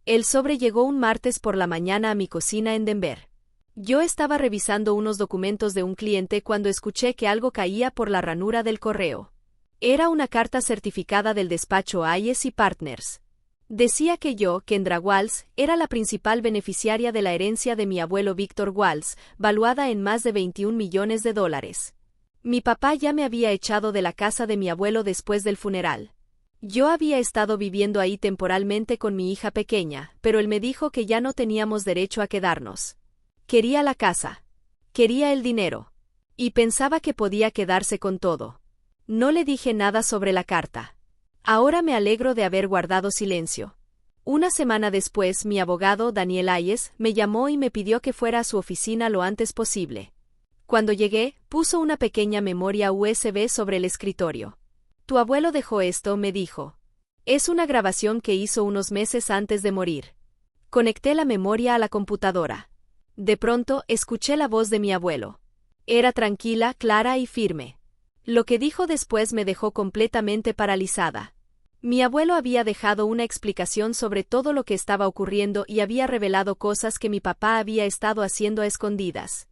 El sobre llegó un martes por la mañana a mi cocina en Denver. Yo estaba revisando unos documentos de un cliente cuando escuché que algo caía por la ranura del correo. Era una carta certificada del despacho Hayes y Partners. Decía que yo, Kendra Walls, era la principal beneficiaria de la herencia de mi abuelo Víctor Walls, valuada en más de $21 millones. Mi papá ya me había echado de la casa de mi abuelo después del funeral. Yo había estado viviendo ahí temporalmente con mi hija pequeña, pero él me dijo que ya no teníamos derecho a quedarnos. Quería la casa. Quería el dinero. Y pensaba que podía quedarse con todo. No le dije nada sobre la carta. Ahora me alegro de haber guardado silencio. Una semana después, mi abogado, Daniel Hayes, me llamó y me pidió que fuera a su oficina lo antes posible. Cuando llegué, puso una pequeña memoria USB sobre el escritorio. Tu abuelo dejó esto, me dijo. Es una grabación que hizo unos meses antes de morir. Conecté la memoria a la computadora. De pronto, escuché la voz de mi abuelo. Era tranquila, clara y firme. Lo que dijo después me dejó completamente paralizada. Mi abuelo había dejado una explicación sobre todo lo que estaba ocurriendo y había revelado cosas que mi papá había estado haciendo a escondidas.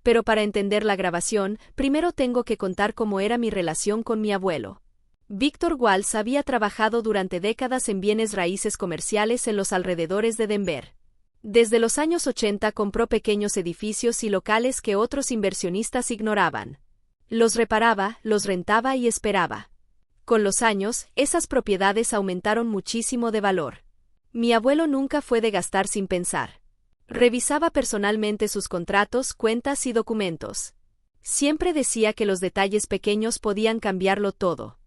Pero para entender la grabación, primero tengo que contar cómo era mi relación con mi abuelo. Víctor Walls había trabajado durante décadas en bienes raíces comerciales en los alrededores de Denver. Desde los años 80 compró pequeños edificios y locales que otros inversionistas ignoraban. Los reparaba, los rentaba y esperaba. Con los años, esas propiedades aumentaron muchísimo de valor. Mi abuelo nunca fue de gastar sin pensar. Revisaba personalmente sus contratos, cuentas y documentos. Siempre decía que los detalles pequeños podían cambiarlo todo.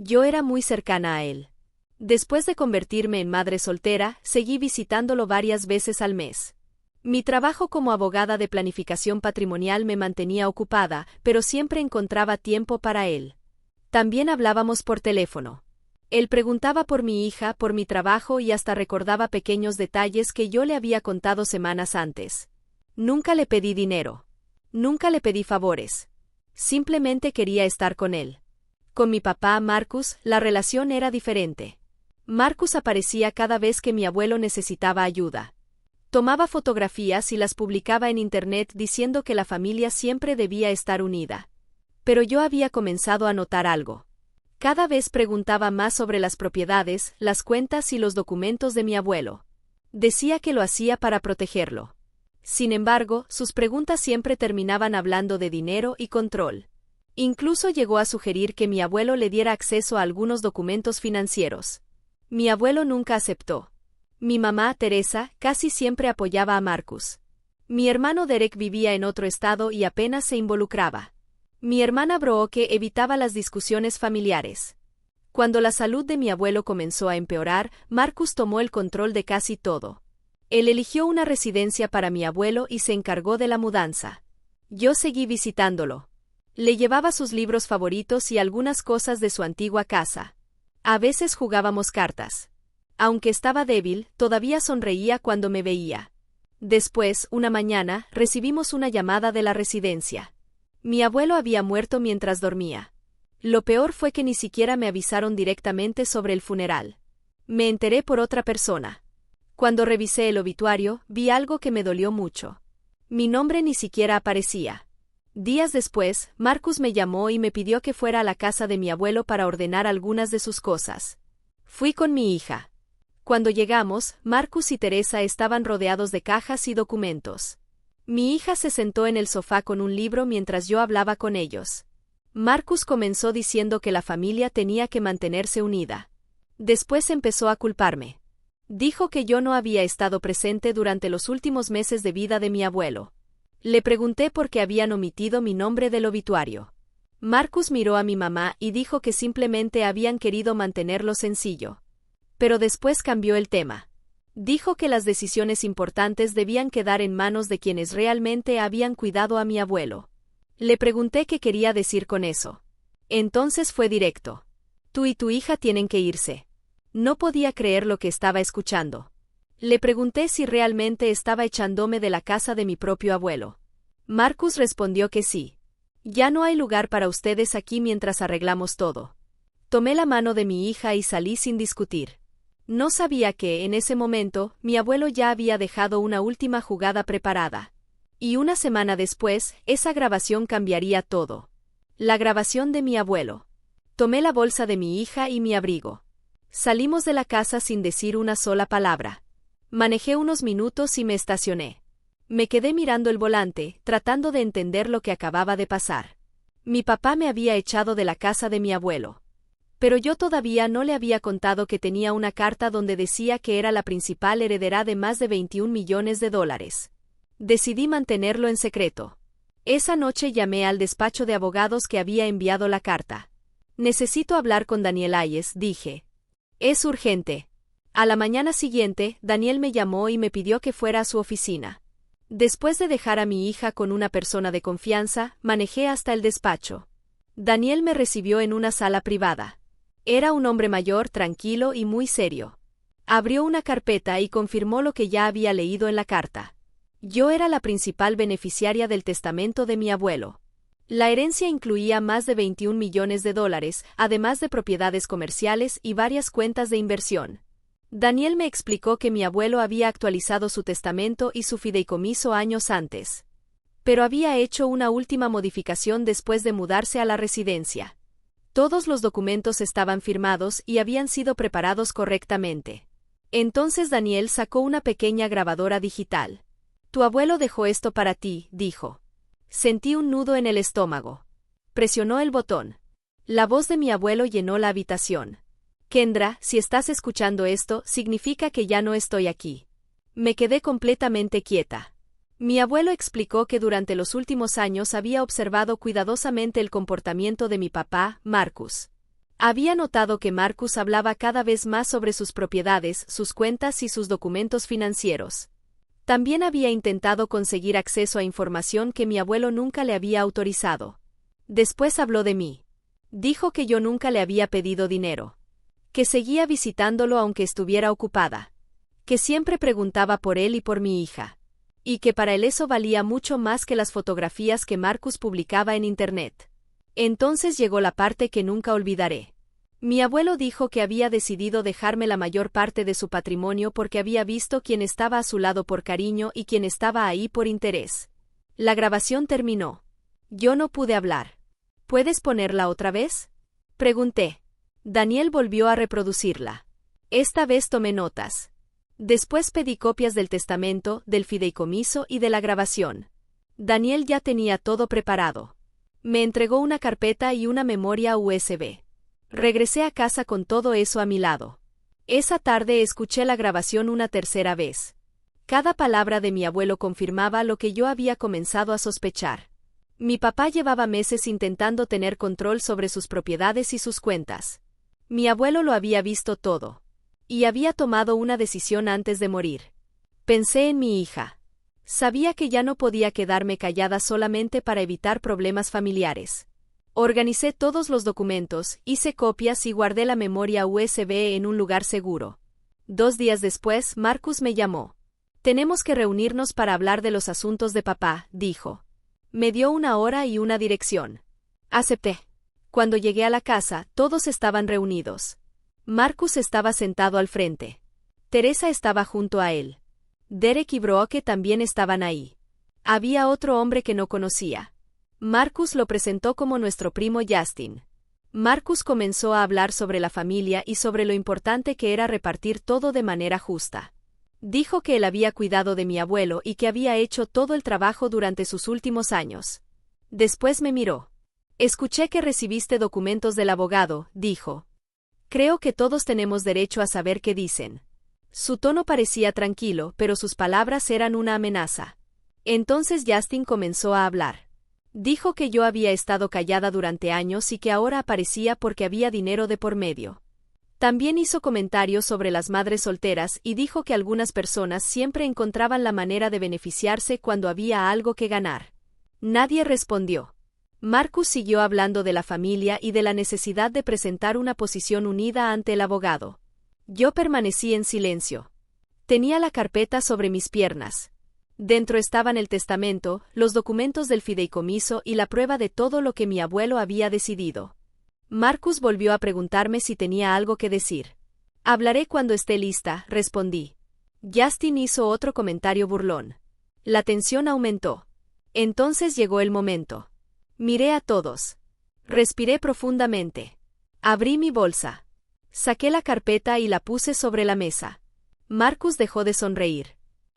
Yo era muy cercana a él. Después de convertirme en madre soltera, seguí visitándolo varias veces al mes. Mi trabajo como abogada de planificación patrimonial me mantenía ocupada, pero siempre encontraba tiempo para él. También hablábamos por teléfono. Él preguntaba por mi hija, por mi trabajo y hasta recordaba pequeños detalles que yo le había contado semanas antes. Nunca le pedí dinero. Nunca le pedí favores. Simplemente quería estar con él. Con mi papá, Marcus, la relación era diferente. Marcus aparecía cada vez que mi abuelo necesitaba ayuda. Tomaba fotografías y las publicaba en internet diciendo que la familia siempre debía estar unida. Pero yo había comenzado a notar algo. Cada vez preguntaba más sobre las propiedades, las cuentas y los documentos de mi abuelo. Decía que lo hacía para protegerlo. Sin embargo, sus preguntas siempre terminaban hablando de dinero y control. Incluso llegó a sugerir que mi abuelo le diera acceso a algunos documentos financieros. Mi abuelo nunca aceptó. Mi mamá, Teresa, casi siempre apoyaba a Marcus. Mi hermano Derek vivía en otro estado y apenas se involucraba. Mi hermana Brooke evitaba las discusiones familiares. Cuando la salud de mi abuelo comenzó a empeorar, Marcus tomó el control de casi todo. Él eligió una residencia para mi abuelo y se encargó de la mudanza. Yo seguí visitándolo. Le llevaba sus libros favoritos y algunas cosas de su antigua casa. A veces jugábamos cartas. Aunque estaba débil, todavía sonreía cuando me veía. Después, una mañana, recibimos una llamada de la residencia. Mi abuelo había muerto mientras dormía. Lo peor fue que ni siquiera me avisaron directamente sobre el funeral. Me enteré por otra persona. Cuando revisé el obituario, vi algo que me dolió mucho. Mi nombre ni siquiera aparecía. Días después, Marcus me llamó y me pidió que fuera a la casa de mi abuelo para ordenar algunas de sus cosas. Fui con mi hija. Cuando llegamos, Marcus y Teresa estaban rodeados de cajas y documentos. Mi hija se sentó en el sofá con un libro mientras yo hablaba con ellos. Marcus comenzó diciendo que la familia tenía que mantenerse unida. Después empezó a culparme. Dijo que yo no había estado presente durante los últimos meses de vida de mi abuelo. Le pregunté por qué habían omitido mi nombre del obituario. Marcus miró a mi mamá y dijo que simplemente habían querido mantenerlo sencillo. Pero después cambió el tema. Dijo que las decisiones importantes debían quedar en manos de quienes realmente habían cuidado a mi abuelo. Le pregunté qué quería decir con eso. Entonces fue directo. Tú y tu hija tienen que irse. No podía creer lo que estaba escuchando. Le pregunté si realmente estaba echándome de la casa de mi propio abuelo. Marcus respondió que sí. Ya no hay lugar para ustedes aquí mientras arreglamos todo. Tomé la mano de mi hija y salí sin discutir. No sabía que, en ese momento, mi abuelo ya había dejado una última jugada preparada. Y una semana después, esa grabación cambiaría todo. La grabación de mi abuelo. Tomé la bolsa de mi hija y mi abrigo. Salimos de la casa sin decir una sola palabra. Manejé unos minutos y me estacioné. Me quedé mirando el volante, tratando de entender lo que acababa de pasar. Mi papá me había echado de la casa de mi abuelo. Pero yo todavía no le había contado que tenía una carta donde decía que era la principal heredera de más de 21 millones de dólares. Decidí mantenerlo en secreto. Esa noche llamé al despacho de abogados que había enviado la carta. Necesito hablar con Daniel Hayes, dije. Es urgente. A la mañana siguiente, Daniel me llamó y me pidió que fuera a su oficina. Después de dejar a mi hija con una persona de confianza, manejé hasta el despacho. Daniel me recibió en una sala privada. Era un hombre mayor, tranquilo y muy serio. Abrió una carpeta y confirmó lo que ya había leído en la carta. Yo era la principal beneficiaria del testamento de mi abuelo. La herencia incluía más de 21 millones de dólares, además de propiedades comerciales y varias cuentas de inversión. Daniel me explicó que mi abuelo había actualizado su testamento y su fideicomiso años antes. Pero había hecho una última modificación después de mudarse a la residencia. Todos los documentos estaban firmados y habían sido preparados correctamente. Entonces Daniel sacó una pequeña grabadora digital. Tu abuelo dejó esto para ti, dijo. Sentí un nudo en el estómago. Presionó el botón. La voz de mi abuelo llenó la habitación. Kendra, si estás escuchando esto, significa que ya no estoy aquí. Me quedé completamente quieta. Mi abuelo explicó que durante los últimos años había observado cuidadosamente el comportamiento de mi papá, Marcus. Había notado que Marcus hablaba cada vez más sobre sus propiedades, sus cuentas y sus documentos financieros. También había intentado conseguir acceso a información que mi abuelo nunca le había autorizado. Después habló de mí. Dijo que yo nunca le había pedido dinero. Que seguía visitándolo aunque estuviera ocupada. Que siempre preguntaba por él y por mi hija. Y que para él eso valía mucho más que las fotografías que Marcus publicaba en Internet. Entonces llegó la parte que nunca olvidaré. Mi abuelo dijo que había decidido dejarme la mayor parte de su patrimonio porque había visto quién estaba a su lado por cariño y quién estaba ahí por interés. La grabación terminó. Yo no pude hablar. ¿Puedes ponerla otra vez? Pregunté. Daniel volvió a reproducirla. Esta vez tomé notas. Después pedí copias del testamento, del fideicomiso y de la grabación. Daniel ya tenía todo preparado. Me entregó una carpeta y una memoria USB. Regresé a casa con todo eso a mi lado. Esa tarde escuché la grabación una tercera vez. Cada palabra de mi abuelo confirmaba lo que yo había comenzado a sospechar. Mi papá llevaba meses intentando tener control sobre sus propiedades y sus cuentas. Mi abuelo lo había visto todo. Y había tomado una decisión antes de morir. Pensé en mi hija. Sabía que ya no podía quedarme callada solamente para evitar problemas familiares. Organicé todos los documentos, hice copias y guardé la memoria USB en un lugar seguro. 2 días después, Marcus me llamó. Tenemos que reunirnos para hablar de los asuntos de papá, dijo. Me dio una hora y una dirección. Acepté. Cuando llegué a la casa, todos estaban reunidos. Marcus estaba sentado al frente. Teresa estaba junto a él. Derek y Brooke también estaban ahí. Había otro hombre que no conocía. Marcus lo presentó como nuestro primo Justin. Marcus comenzó a hablar sobre la familia y sobre lo importante que era repartir todo de manera justa. Dijo que él había cuidado de mi abuelo y que había hecho todo el trabajo durante sus últimos años. Después me miró. Escuché que recibiste documentos del abogado, dijo. Creo que todos tenemos derecho a saber qué dicen. Su tono parecía tranquilo, pero sus palabras eran una amenaza. Entonces Justin comenzó a hablar. Dijo que yo había estado callada durante años y que ahora aparecía porque había dinero de por medio. También hizo comentarios sobre las madres solteras y dijo que algunas personas siempre encontraban la manera de beneficiarse cuando había algo que ganar. Nadie respondió. Marcus siguió hablando de la familia y de la necesidad de presentar una posición unida ante el abogado. Yo permanecí en silencio. Tenía la carpeta sobre mis piernas. Dentro estaban el testamento, los documentos del fideicomiso y la prueba de todo lo que mi abuelo había decidido. Marcus volvió a preguntarme si tenía algo que decir. Hablaré cuando esté lista, respondí. Justin hizo otro comentario burlón. La tensión aumentó. Entonces llegó el momento. Miré a todos. Respiré profundamente. Abrí mi bolsa. Saqué la carpeta y la puse sobre la mesa. Marcus dejó de sonreír.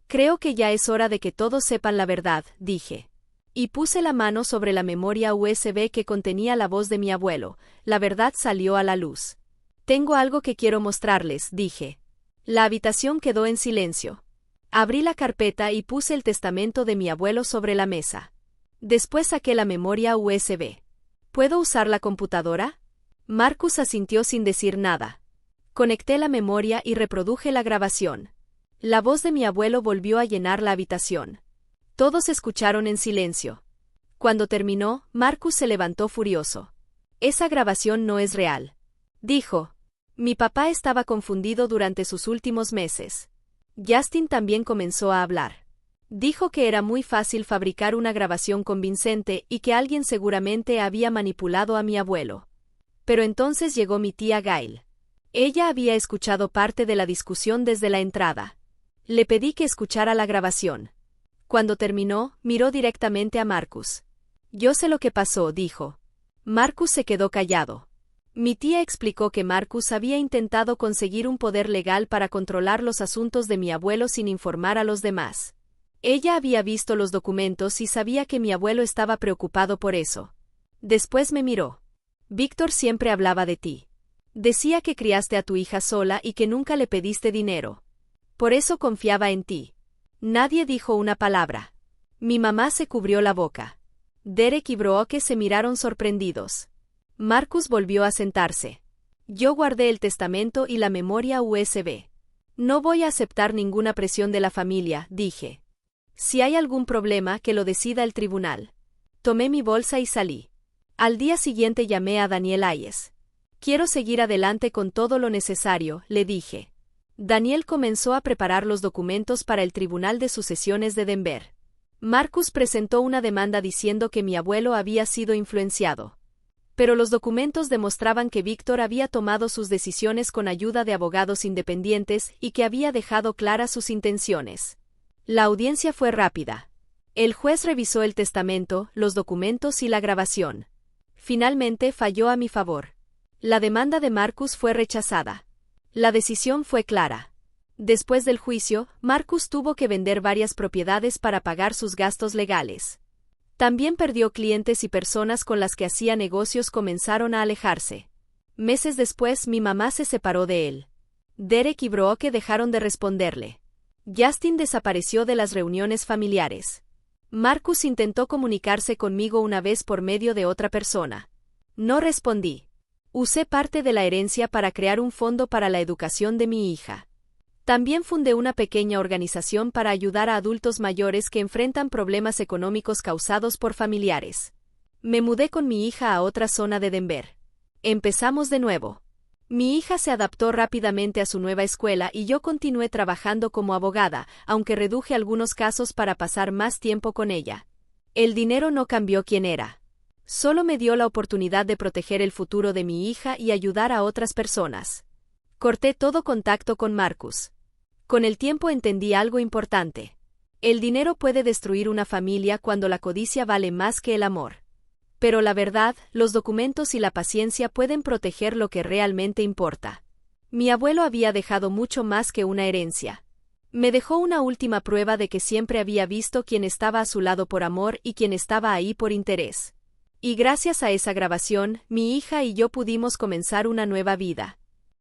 Creo que ya es hora de que todos sepan la verdad, dije. Y puse la mano sobre la memoria USB que contenía la voz de mi abuelo. La verdad salió a la luz. Tengo algo que quiero mostrarles, dije. La habitación quedó en silencio. Abrí la carpeta y puse el testamento de mi abuelo sobre la mesa. Después saqué la memoria USB. ¿Puedo usar la computadora? Marcus asintió sin decir nada. Conecté la memoria y reproduje la grabación. La voz de mi abuelo volvió a llenar la habitación. Todos escucharon en silencio. Cuando terminó, Marcus se levantó furioso. Esa grabación no es real. Dijo. Mi papá estaba confundido durante sus últimos meses. Justin también comenzó a hablar. Dijo que era muy fácil fabricar una grabación convincente y que alguien seguramente había manipulado a mi abuelo. Pero entonces llegó mi tía Gail. Ella había escuchado parte de la discusión desde la entrada. Le pedí que escuchara la grabación. Cuando terminó, miró directamente a Marcus. Yo sé lo que pasó, dijo. Marcus se quedó callado. Mi tía explicó que Marcus había intentado conseguir un poder legal para controlar los asuntos de mi abuelo sin informar a los demás. Ella había visto los documentos y sabía que mi abuelo estaba preocupado por eso. Después me miró. Víctor siempre hablaba de ti. Decía que criaste a tu hija sola y que nunca le pediste dinero. Por eso confiaba en ti. Nadie dijo una palabra. Mi mamá se cubrió la boca. Derek y Brooke se miraron sorprendidos. Marcus volvió a sentarse. Yo guardé el testamento y la memoria USB. No voy a aceptar ninguna presión de la familia, dije. Si hay algún problema, que lo decida el tribunal. Tomé mi bolsa y salí. Al día siguiente llamé a Daniel Hayes. Quiero seguir adelante con todo lo necesario, le dije. Daniel comenzó a preparar los documentos para el Tribunal de Sucesiones de Denver. Marcus presentó una demanda diciendo que mi abuelo había sido influenciado. Pero los documentos demostraban que Víctor había tomado sus decisiones con ayuda de abogados independientes y que había dejado claras sus intenciones. La audiencia fue rápida. El juez revisó el testamento, los documentos y la grabación. Finalmente falló a mi favor. La demanda de Marcus fue rechazada. La decisión fue clara. Después del juicio, Marcus tuvo que vender varias propiedades para pagar sus gastos legales. También perdió clientes y personas con las que hacía negocios comenzaron a alejarse. Meses después mi mamá se separó de él. Derek y Brooke dejaron de responderle. Justin desapareció de las reuniones familiares. Marcus intentó comunicarse conmigo una vez por medio de otra persona. No respondí. Usé parte de la herencia para crear un fondo para la educación de mi hija. También fundé una pequeña organización para ayudar a adultos mayores que enfrentan problemas económicos causados por familiares. Me mudé con mi hija a otra zona de Denver. Empezamos de nuevo. Mi hija se adaptó rápidamente a su nueva escuela y yo continué trabajando como abogada, aunque reduje algunos casos para pasar más tiempo con ella. El dinero no cambió quién era. Solo me dio la oportunidad de proteger el futuro de mi hija y ayudar a otras personas. Corté todo contacto con Marcus. Con el tiempo entendí algo importante. El dinero puede destruir una familia cuando la codicia vale más que el amor. Pero la verdad, los documentos y la paciencia pueden proteger lo que realmente importa. Mi abuelo había dejado mucho más que una herencia. Me dejó una última prueba de que siempre había visto quién estaba a su lado por amor y quién estaba ahí por interés. Y gracias a esa grabación, mi hija y yo pudimos comenzar una nueva vida.